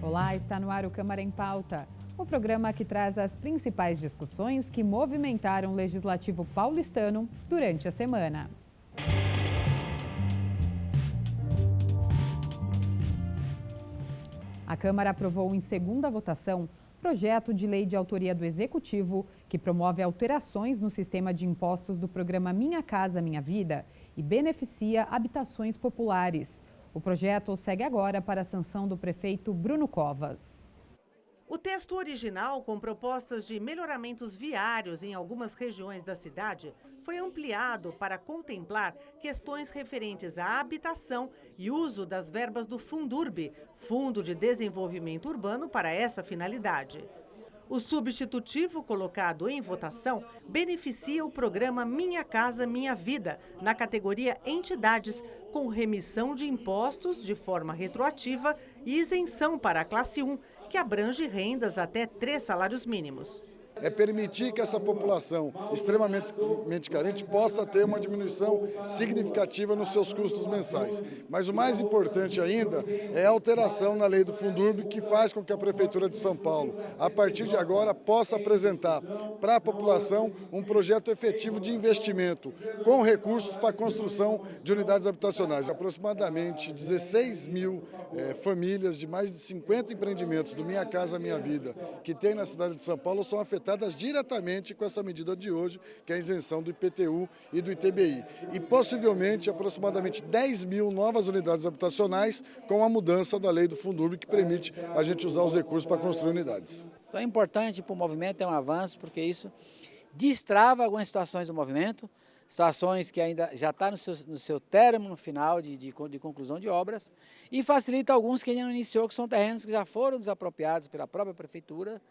Olá, está no ar o Câmara em Pauta, o programa que traz as principais discussões que movimentaram o Legislativo paulistano durante a semana. A Câmara aprovou em segunda votação projeto de lei de autoria do Executivo que promove alterações no sistema de impostos do programa Minha Casa Minha Vida e beneficia habitações populares. O projeto segue agora para a sanção do prefeito Bruno Covas. O texto original, com propostas de melhoramentos viários em algumas regiões da cidade, foi ampliado para contemplar questões referentes à habitação e uso das verbas do Fundurb, Fundo de Desenvolvimento Urbano, para essa finalidade. O substitutivo colocado em votação beneficia o programa Minha Casa Minha Vida, na categoria Entidades, com remissão de impostos de forma retroativa e isenção para a classe 1, que abrange rendas até 3 salários mínimos. É permitir que essa população extremamente carente possa ter uma diminuição significativa nos seus custos mensais. Mas o mais importante ainda é a alteração na lei do Fundurb, que faz com que a Prefeitura de São Paulo, a partir de agora, possa apresentar para a população um projeto efetivo de investimento com recursos para a construção de unidades habitacionais. Aproximadamente 16 mil famílias de mais de 50 empreendimentos do Minha Casa Minha Vida que tem na cidade de São Paulo são afetadas diretamente com essa medida de hoje, que é a isenção do IPTU e do ITBI. E possivelmente aproximadamente 10 mil novas unidades habitacionais com a mudança da lei do Fundurb, que permite a gente usar os recursos para construir unidades. Então é importante para o movimento, é um avanço, porque isso destrava algumas situações do movimento, situações que ainda já está no seu término final de conclusão de obras, e facilita alguns que ainda não iniciou, que são terrenos que já foram desapropriados pela própria prefeitura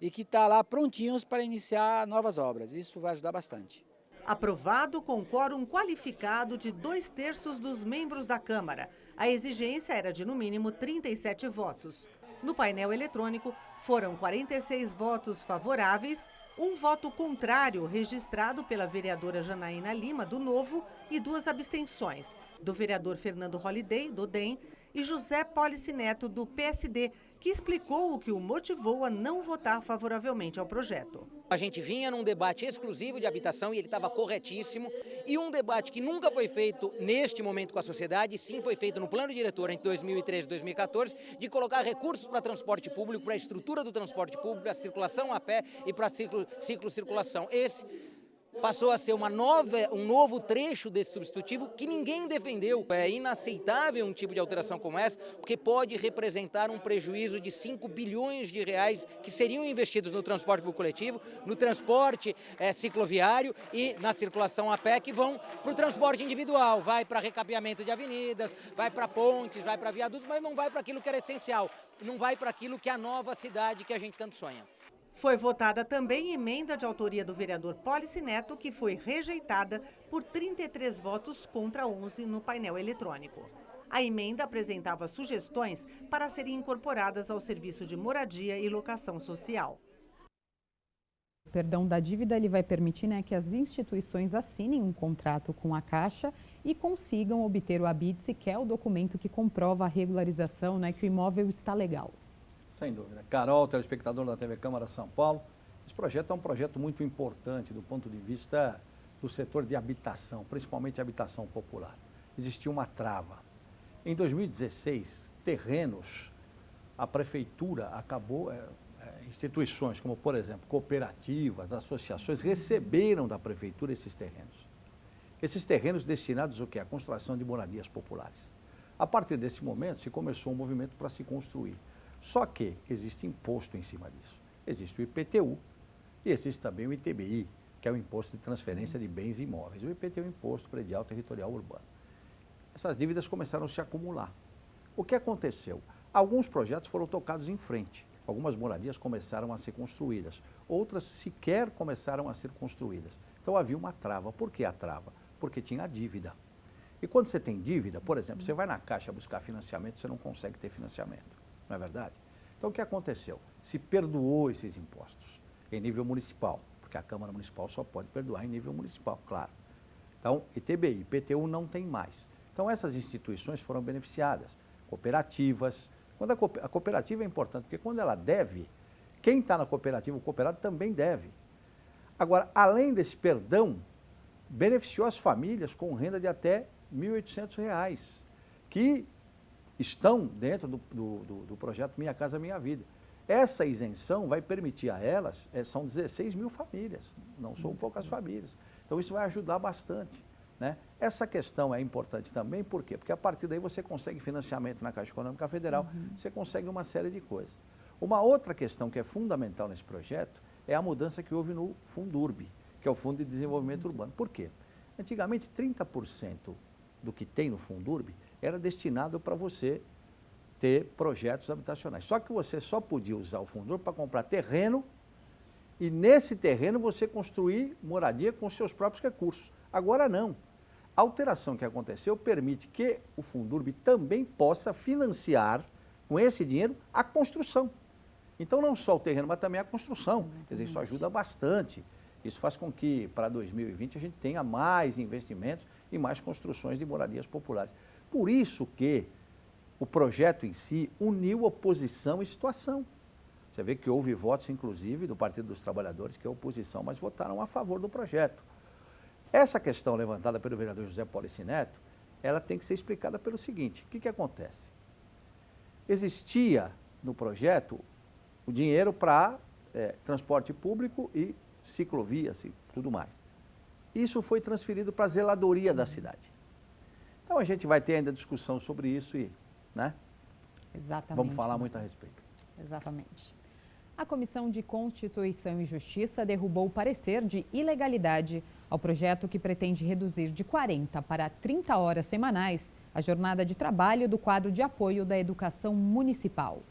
e que está lá prontinhos para iniciar novas obras. Isso vai ajudar bastante. Aprovado com quórum qualificado de 2/3 dos membros da Câmara. A exigência era de, no mínimo, 37 votos. No painel eletrônico, foram 46 votos favoráveis, um voto contrário registrado pela vereadora Janaína Lima, do Novo, e 2 abstenções, do vereador Fernando Holliday, do DEM, e José Polici Neto, do PSD, que explicou o que o motivou a não votar favoravelmente ao projeto. A gente vinha num debate exclusivo de habitação e ele estava corretíssimo, e um debate que nunca foi feito neste momento com a sociedade, sim foi feito no plano diretor entre 2013 e 2014, de colocar recursos para transporte público, para a estrutura do transporte público, para a circulação a pé e para a ciclo-circulação. Esse passou a ser um novo trecho desse substitutivo que ninguém defendeu. É inaceitável um tipo de alteração como essa, porque pode representar um prejuízo de 5 bilhões de reais que seriam investidos no transporte público coletivo, no transporte cicloviário e na circulação a pé, que vão para o transporte individual. Vai para recapeamento de avenidas, vai para pontes, vai para viadutos, mas não vai para aquilo que era essencial, não vai para aquilo que é a nova cidade que a gente tanto sonha. Foi votada também emenda de autoria do vereador Polici Neto, que foi rejeitada por 33 votos contra 11 no painel eletrônico. A emenda apresentava sugestões para serem incorporadas ao serviço de moradia e locação social. O perdão da dívida ele vai permitir que as instituições assinem um contrato com a Caixa e consigam obter o habite-se, que é o documento que comprova a regularização, que o imóvel está legal. Sem dúvida. Carol, telespectador da TV Câmara São Paulo, esse projeto é um projeto muito importante do ponto de vista do setor de habitação, principalmente habitação popular. Existia uma trava. Em 2016, terrenos, a prefeitura acabou, instituições como, por exemplo, cooperativas, associações, receberam da prefeitura esses terrenos. Esses terrenos destinados ao quê? À construção de moradias populares. A partir desse momento, se começou um movimento para se construir. Só que existe imposto em cima disso. Existe o IPTU e existe também o ITBI, que é o Imposto de Transferência de Bens e Imóveis. O IPTU é o Imposto Predial Territorial Urbano. Essas dívidas começaram a se acumular. O que aconteceu? Alguns projetos foram tocados em frente. Algumas moradias começaram a ser construídas. Outras sequer começaram a ser construídas. Então havia uma trava. Por que a trava? Porque tinha a dívida. E quando você tem dívida, por exemplo, você vai na Caixa buscar financiamento, você não consegue ter financiamento. Não é verdade? Então, o que aconteceu? Se perdoou esses impostos em nível municipal, porque a Câmara Municipal só pode perdoar em nível municipal, claro. Então, ITBI, IPTU não tem mais. Então, essas instituições foram beneficiadas, cooperativas, Quando a cooperativa é importante, porque quando ela deve, quem está na cooperativa, o cooperado também deve. Agora, além desse perdão, beneficiou as famílias com renda de até R$ 1.800, que estão dentro do projeto Minha Casa Minha Vida. Essa isenção vai permitir a elas, são 16 mil famílias, não são poucas famílias. Então isso vai ajudar bastante, né? Essa questão é importante também, por quê? Porque a partir daí você consegue financiamento na Caixa Econômica Federal, você consegue uma série de coisas. Uma outra questão que é fundamental nesse projeto é a mudança que houve no Fundurb, que é o Fundo de Desenvolvimento Urbano. Por quê? Antigamente 30% do que tem no Fundurb era destinado para você ter projetos habitacionais. Só que você só podia usar o Fundurb para comprar terreno e nesse terreno você construir moradia com seus próprios recursos. Agora não. A alteração que aconteceu permite que o Fundurb também possa financiar com esse dinheiro a construção. Então não só o terreno, mas também a construção. Quer dizer, isso ajuda bastante. Isso faz com que para 2020 a gente tenha mais investimentos e mais construções de moradias populares. Por isso que o projeto em si uniu oposição e situação. Você vê que houve votos, inclusive, do Partido dos Trabalhadores, que é oposição, mas votaram a favor do projeto. Essa questão levantada pelo vereador José Polici Neto, ela tem que ser explicada pelo seguinte: o que acontece? Existia no projeto o dinheiro para transporte público e ciclovias e tudo mais. Isso foi transferido para a zeladoria da cidade. Então a gente vai ter ainda discussão sobre isso e, né? Exatamente. Vamos falar muito a respeito. Exatamente. A Comissão de Constituição e Justiça derrubou o parecer de ilegalidade ao projeto que pretende reduzir de 40 para 30 horas semanais a jornada de trabalho do quadro de apoio da educação municipal.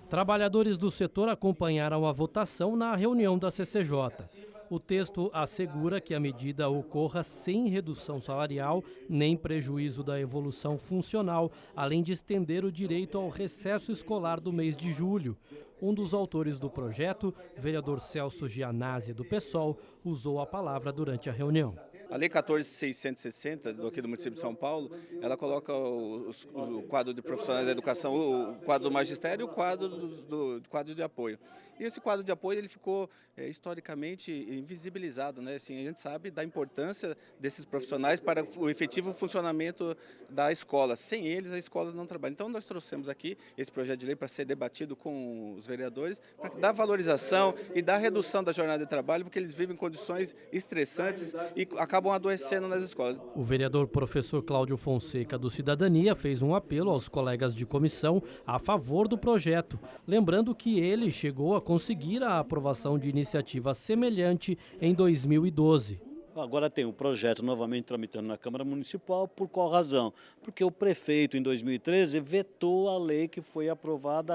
Trabalhadores do setor acompanharam a votação na reunião da CCJ. O texto assegura que a medida ocorra sem redução salarial nem prejuízo da evolução funcional, além de estender o direito ao recesso escolar do mês de julho. Um dos autores do projeto, vereador Celso Gianazzi, do PSOL, usou a palavra durante a reunião. A Lei 14.660, aqui do município de São Paulo, ela coloca o quadro de profissionais da educação, o quadro do magistério e o quadro quadro de apoio. E esse quadro de apoio ele ficou historicamente invisibilizado, né? Assim, a gente sabe da importância desses profissionais para o efetivo funcionamento da escola. Sem eles, a escola não trabalha. Então, nós trouxemos aqui esse projeto de lei para ser debatido com os vereadores, para dar valorização e dar redução da jornada de trabalho, porque eles vivem em condições estressantes e acabam adoecendo nas escolas. O vereador professor Cláudio Fonseca, do Cidadania, fez um apelo aos colegas de comissão a favor do projeto, lembrando que ele chegou a conseguir a aprovação de iniciativa semelhante em 2012. Agora tem o projeto novamente tramitando na Câmara Municipal, por qual razão? Porque o prefeito, em 2013, vetou a lei que foi aprovada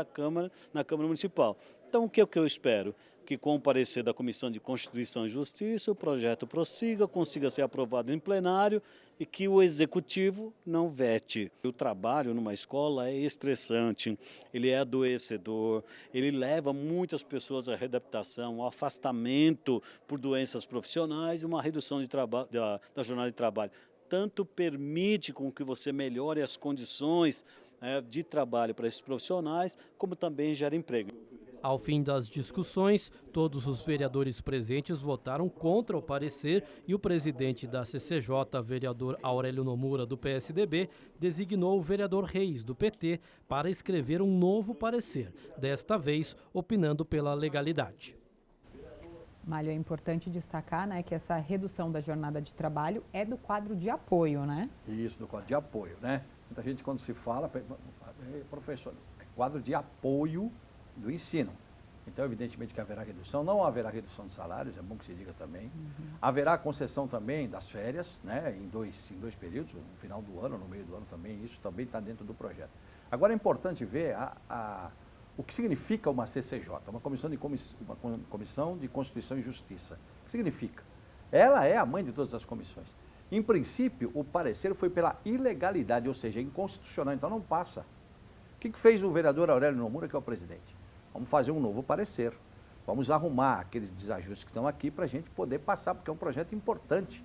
na Câmara Municipal. Então, o que eu espero? Que com o parecer da Comissão de Constituição e Justiça, o projeto prossiga, consiga ser aprovado em plenário e que o Executivo não vete. O trabalho numa escola é estressante, ele é adoecedor, ele leva muitas pessoas à readaptação, ao afastamento por doenças profissionais e uma redução da jornada de trabalho. Tanto permite com que você melhore as condições de trabalho para esses profissionais, como também gera emprego. Ao fim das discussões, todos os vereadores presentes votaram contra o parecer e o presidente da CCJ, vereador Aurélio Nomura, do PSDB, designou o vereador Reis, do PT, para escrever um novo parecer, desta vez opinando pela legalidade. Mário, é importante destacar, né, que essa redução da jornada de trabalho é do quadro de apoio, né? Isso, do quadro de apoio, né? Muita gente quando se fala, professor, é quadro de apoio do ensino. Então, evidentemente que haverá redução, não haverá redução de salários, é bom que se diga também. Haverá concessão também das férias, né, em dois períodos, no final do ano, no meio do ano também, isso também está dentro do projeto. Agora é importante ver o que significa uma CCJ, uma Comissão de Constituição e Justiça. O que significa? Ela é a mãe de todas as comissões. Em princípio, o parecer foi pela ilegalidade, ou seja, inconstitucional, então não passa. O que fez o vereador Aurélio Nomura, que é o presidente? Vamos fazer um novo parecer. Vamos arrumar aqueles desajustes que estão aqui para a gente poder passar, porque é um projeto importante,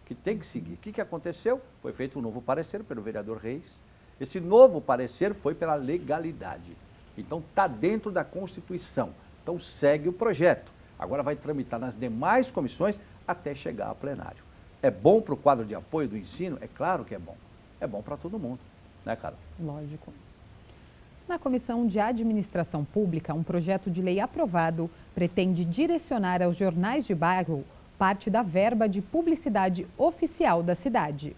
que tem que seguir. O que aconteceu? Foi feito um novo parecer pelo vereador Reis. Esse novo parecer foi pela legalidade. Então está dentro da Constituição. Então segue o projeto. Agora vai tramitar nas demais comissões até chegar a plenário. É bom para o quadro de apoio do ensino? É claro que é bom. É bom para todo mundo, né, Carol? Lógico. Na Comissão de Administração Pública, um projeto de lei aprovado pretende direcionar aos jornais de bairro parte da verba de publicidade oficial da cidade.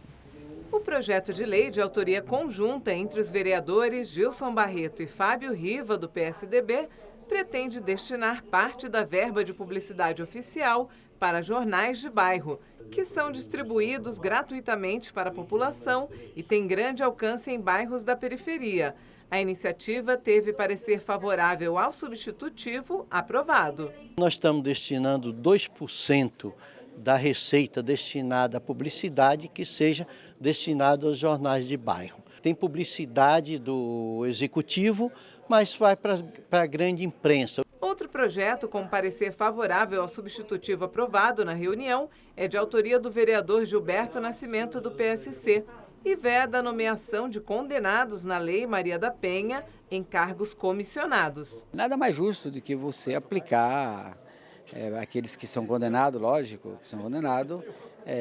O projeto de lei de autoria conjunta entre os vereadores Gilson Barreto e Fábio Riva, do PSDB, pretende destinar parte da verba de publicidade oficial para jornais de bairro, que são distribuídos gratuitamente para a população e têm grande alcance em bairros da periferia. A iniciativa teve parecer favorável ao substitutivo aprovado. Nós estamos destinando 2% da receita destinada à publicidade que seja destinada aos jornais de bairro. Tem publicidade do executivo, mas vai para a grande imprensa. Outro projeto com parecer favorável ao substitutivo aprovado na reunião é de autoria do vereador Gilberto Nascimento, do PSC, e veda a nomeação de condenados na Lei Maria da Penha em cargos comissionados. Nada mais justo do que você aplicar aqueles que são condenados, lógico, que são condenados,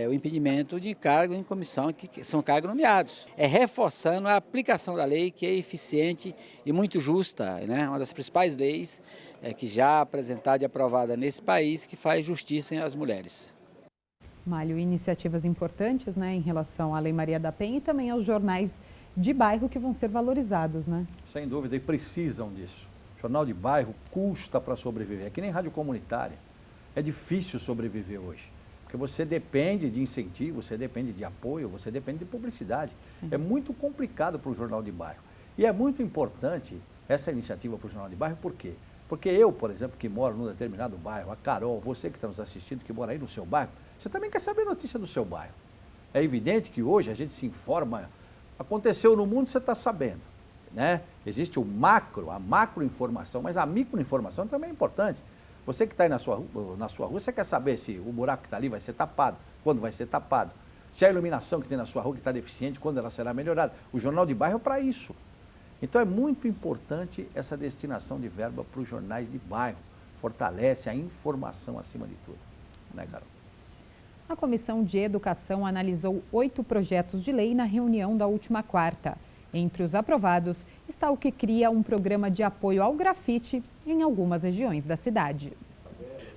o impedimento de cargo em comissão, que são cargos nomeados. Reforçando a aplicação da lei, que é eficiente e muito justa, né? Uma das principais leis que já apresentada e aprovada nesse país, que faz justiça às mulheres. Mário, iniciativas importantes, né, em relação à Lei Maria da Penha e também aos jornais de bairro que vão ser valorizados, né? Sem dúvida, e precisam disso. Jornal de bairro custa para sobreviver, é que nem rádio comunitária. É difícil sobreviver hoje, porque você depende de incentivo, você depende de apoio, você depende de publicidade. Sim. É muito complicado para o jornal de bairro. E é muito importante essa iniciativa para o jornal de bairro, por quê? Porque eu, por exemplo, que moro num determinado bairro, a Carol, você que está nos assistindo, que mora aí no seu bairro, você também quer saber notícia do seu bairro. É evidente que hoje a gente se informa, aconteceu no mundo, você está sabendo, né? Existe a macroinformação, mas a microinformação também é importante. Você que está aí na sua rua, você quer saber se o buraco que está ali vai ser tapado, quando vai ser tapado, se a iluminação que tem na sua rua que está deficiente, quando ela será melhorada. O jornal de bairro é para isso. Então é muito importante essa destinação de verba para os jornais de bairro. Fortalece a informação acima de tudo, né, Carol? A Comissão de Educação analisou 8 projetos de lei na reunião da última quarta. Entre os aprovados está o que cria um programa de apoio ao grafite em algumas regiões da cidade.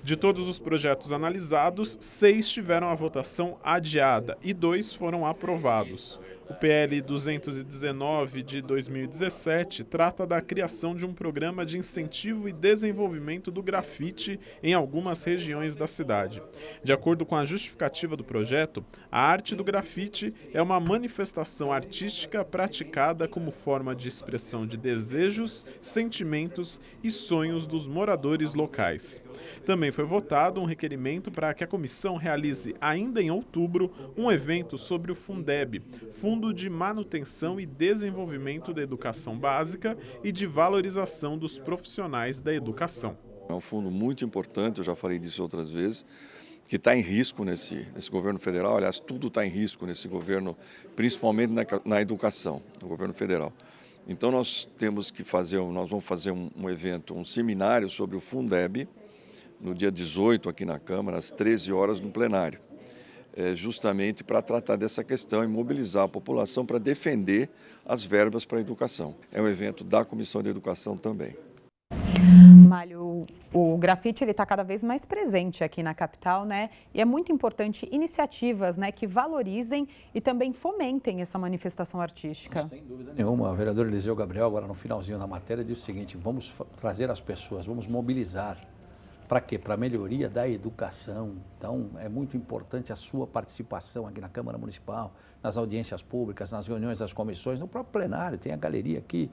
De todos os projetos analisados, 6 tiveram a votação adiada e 2 foram aprovados. O PL 219 de 2017 trata da criação de um programa de incentivo e desenvolvimento do grafite em algumas regiões da cidade. De acordo com a justificativa do projeto, a arte do grafite é uma manifestação artística praticada como forma de expressão de desejos, sentimentos e sonhos dos moradores locais. Também foi votado um requerimento para que a comissão realize, ainda em outubro, um evento sobre o Fundeb, Fundo de Manutenção e Desenvolvimento da Educação Básica e de Valorização dos Profissionais da Educação. É um fundo muito importante, eu já falei disso outras vezes, que está em risco nesse governo federal. Aliás, tudo está em risco nesse governo, principalmente na educação, no governo federal. Então nós vamos fazer um evento, um seminário sobre o Fundeb, no dia 18 aqui na Câmara, às 13 horas no plenário, justamente para tratar dessa questão e mobilizar a população para defender as verbas para a educação. É um evento da Comissão de Educação também. Mário, o grafite está cada vez mais presente aqui na capital, né? E é muito importante iniciativas, né, que valorizem e também fomentem essa manifestação artística. Sem dúvida nenhuma. O vereador Eliseu Gabriel, agora no finalzinho da matéria, disse o seguinte: vamos trazer as pessoas, vamos mobilizar. Para quê? Para a melhoria da educação. Então, é muito importante a sua participação aqui na Câmara Municipal, nas audiências públicas, nas reuniões das comissões, no próprio plenário, tem a galeria aqui.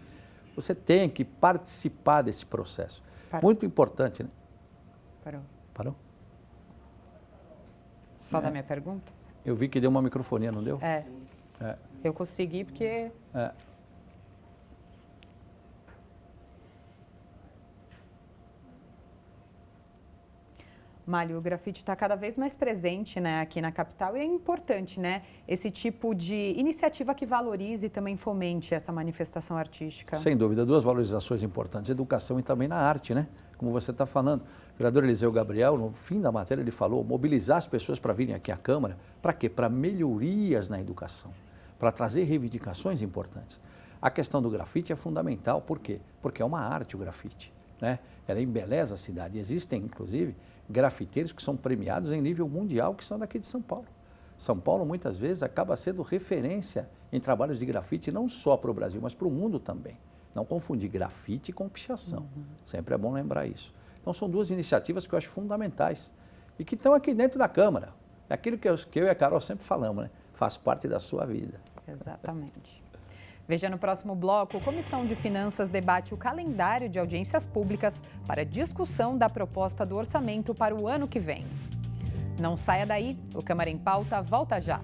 Você tem que participar desse processo. Parou. Muito importante, né? Parou? Só da minha pergunta? Eu vi que deu uma microfonia, não deu? É. Eu consegui porque... Mário, o grafite está cada vez mais presente, né, aqui na capital e é importante, né, esse tipo de iniciativa que valorize e também fomente essa manifestação artística. Sem dúvida, duas valorizações importantes, educação e também na arte, né? Como você está falando. O vereador Eliseu Gabriel, no fim da matéria, ele falou mobilizar as pessoas para virem aqui à Câmara. Para quê? Para melhorias na educação, para trazer reivindicações importantes. A questão do grafite é fundamental, por quê? Porque é uma arte o grafite, né? Ela embeleza a cidade. Existem, inclusive, grafiteiros que são premiados em nível mundial, que são daqui de São Paulo. São Paulo, muitas vezes, acaba sendo referência em trabalhos de grafite, não só para o Brasil, mas para o mundo também. Não confundir grafite com pichação. Sempre é bom lembrar isso. Então, são duas iniciativas que eu acho fundamentais e que estão aqui dentro da Câmara. É aquilo que eu e a Carol sempre falamos, né? Faz parte da sua vida. Exatamente. Veja no próximo bloco, a Comissão de Finanças debate o calendário de audiências públicas para discussão da proposta do orçamento para o ano que vem. Não saia daí, o Câmara em Pauta volta já.